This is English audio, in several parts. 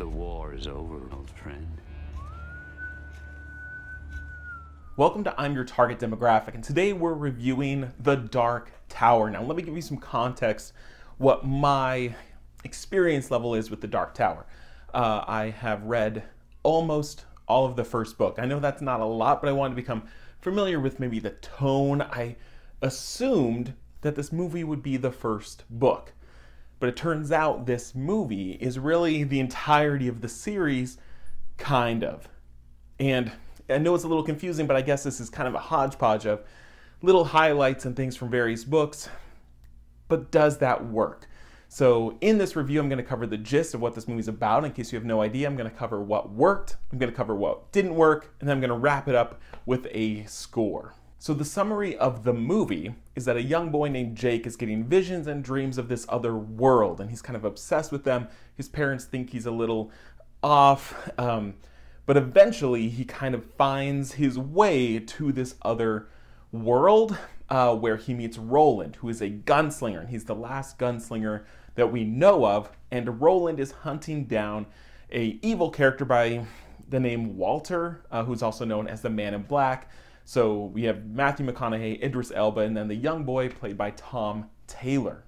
The war is over, old friend. Welcome to I'm Your Target Demographic, and today we're reviewing The Dark Tower. Now let me give you some context what my experience level is with The Dark Tower. I have read almost all of the first book. I know that's not a lot, but I wanted to become familiar with maybe the tone. I assumed that this movie would be the first book, but it turns out this movie is really the entirety of the series, kind of. And I know it's a little confusing, but I guess this is kind of a hodgepodge of little highlights and things from various books, but does that work? So in this review, I'm going to cover the gist of what this movie's about. In case you have no idea, I'm going to cover what worked, I'm going to cover what didn't work, and then I'm going to wrap it up with a score. So the summary of the movie is that a young boy named Jake is getting visions and dreams of this other world, and he's kind of obsessed with them. His parents think he's a little off, but eventually he kind of finds his way to this other world where he meets Roland, who is a gunslinger, and he's the last gunslinger that we know of, and Roland is hunting down a evil character by the name Walter, who's also known as the Man in Black. So we have Matthew McConaughey, Idris Elba, and then the young boy played by Tom Taylor.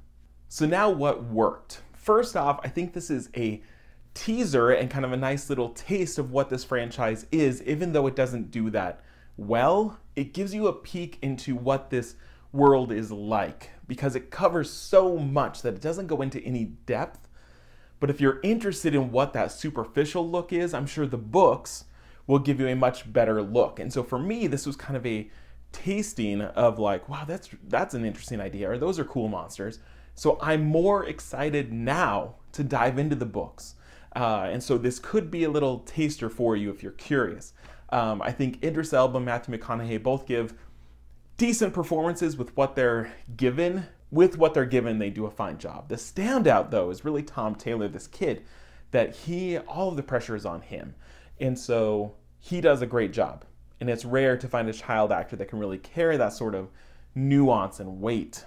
So now what worked? First off, I think this is a teaser and kind of a nice little taste of what this franchise is. Even though it doesn't do that well, it gives you a peek into what this world is like, because it covers so much that it doesn't go into any depth. But if you're interested in what that superficial look is, I'm sure the books will give you a much better look. And so for me, this was kind of a tasting of like, wow, that's an interesting idea, or those are cool monsters. So I'm more excited now to dive into the books. And so this could be a little taster for you if you're curious. I think Idris Elba and Matthew McConaughey both give decent performances with what they're given. With what they're given, they do a fine job. The standout, though, is really Tom Taylor, this kid, that all of the pressure is on him. And so he does a great job. And it's rare to find a child actor that can really carry that sort of nuance and weight.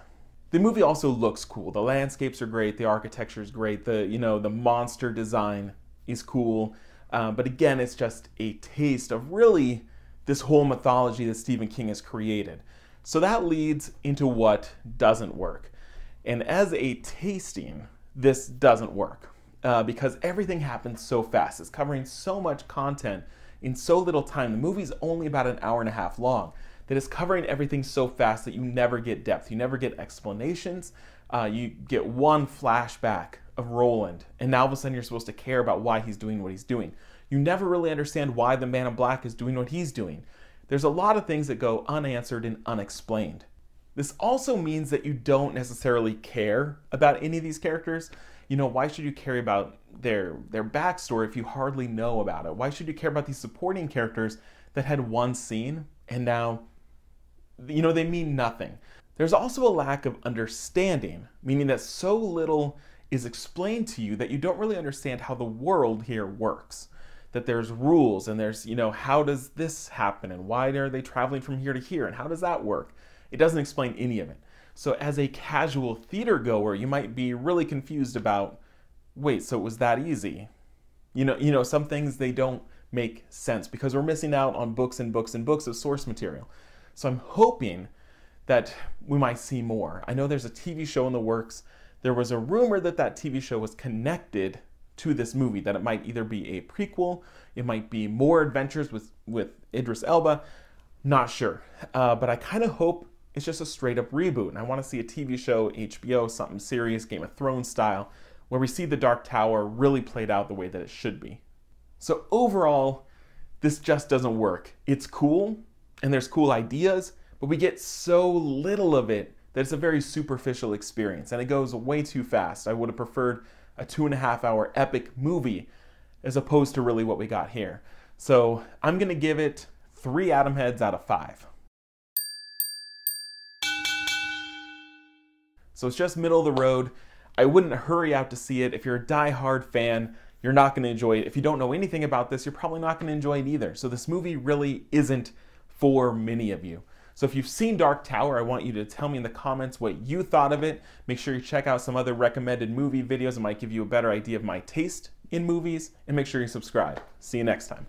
The movie also looks cool. The landscapes are great. The architecture is great. The monster design is cool. But again, it's just a taste of really this whole mythology that Stephen King has created. So that leads into what doesn't work. And as a tasting, this doesn't work. Because everything happens so fast. It's covering so much content in so little time. The movie's only about an hour and a half long. That it's covering everything so fast that you never get depth. You never get explanations. You get one flashback of Roland, and now all of a sudden you're supposed to care about why he's doing what he's doing. You never really understand why the Man in Black is doing what he's doing. There's a lot of things that go unanswered and unexplained. This also means that you don't necessarily care about any of these characters. You know, why should you care about their backstory if you hardly know about it? Why should you care about these supporting characters that had one scene and now, you know, they mean nothing? There's also a lack of understanding, meaning that so little is explained to you that you don't really understand how the world here works. That there's rules and there's, you know, how does this happen and why are they traveling from here to here and how does that work? It doesn't explain any of it. So as a casual theater goer, you might be really confused about, wait, so it was that easy? You know, some things, they don't make sense because we're missing out on books and books and books of source material. So I'm hoping that we might see more. I know there's a TV show in the works. There was a rumor that that TV show was connected to this movie, that it might either be a prequel, it might be more adventures with Idris Elba, not sure. But I kind of hope it's just a straight up reboot. And I want to see a TV show, HBO, something serious, Game of Thrones style, where we see the Dark Tower really played out the way that it should be. So overall, this just doesn't work. It's cool, and there's cool ideas, but we get so little of it that it's a very superficial experience, and it goes way too fast. I would have preferred a 2.5-hour epic movie as opposed to really what we got here. So I'm gonna give it 3 Atom Heads out of 5. So it's just middle of the road. I wouldn't hurry out to see it. If you're a die-hard fan, you're not gonna enjoy it. If you don't know anything about this, you're probably not gonna enjoy it either. So this movie really isn't for many of you. So if you've seen Dark Tower, I want you to tell me in the comments what you thought of it. Make sure you check out some other recommended movie videos that might give you a better idea of my taste in movies, and make sure you subscribe. See you next time.